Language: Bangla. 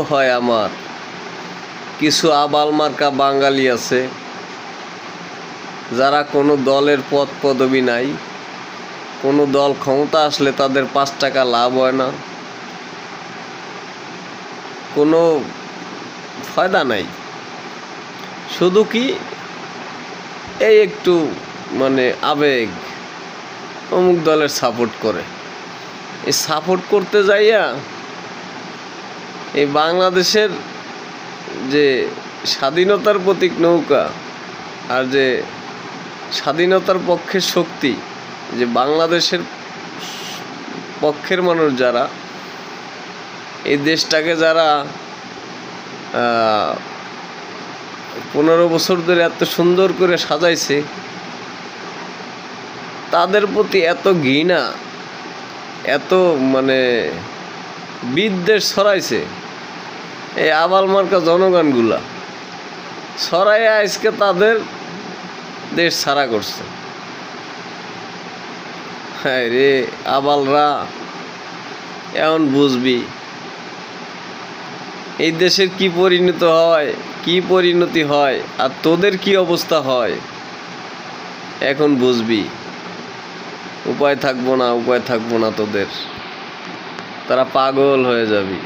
হয় আমার, কিছু আবাল মার্কা বাঙালি আছে যারা কোনো দলের পদ পদবি নাই, কোনো দল ক্ষমতা আসলে তাদের 5 টাকা লাভ হয় না, কোনো ফায়দা নাই। শুধু কি এই একটু মানে আবেগ, অমুক দলের সাপোর্ট করে। এই সাপোর্ট করতে যাইয়া এই বাংলাদেশের যে স্বাধীনতার প্রতীক নৌকা আর যে স্বাধীনতার পক্ষের শক্তি, যে বাংলাদেশের পক্ষের মানুষ যারা, এই দেশটাকে যারা 15 বছর ধরে এত সুন্দর করে সাজাইছে, তাদের প্রতি এত ঘৃণা, এত মানে বিদ্বেষ ছড়াইছে এই আবাল মার্কা জনগণগুলা, ছড়াইয়া আজকে তাদের দেশ ছাড়া করছে। হ্যাঁ রে আবালরা, এখন বুঝবি এই দেশের কি পরিণতি হয় আর তোদের কি অবস্থা হয়, এখন বুঝবি। উপায় থাকবো না তোদের, তারা পাগল হয়ে যাবি।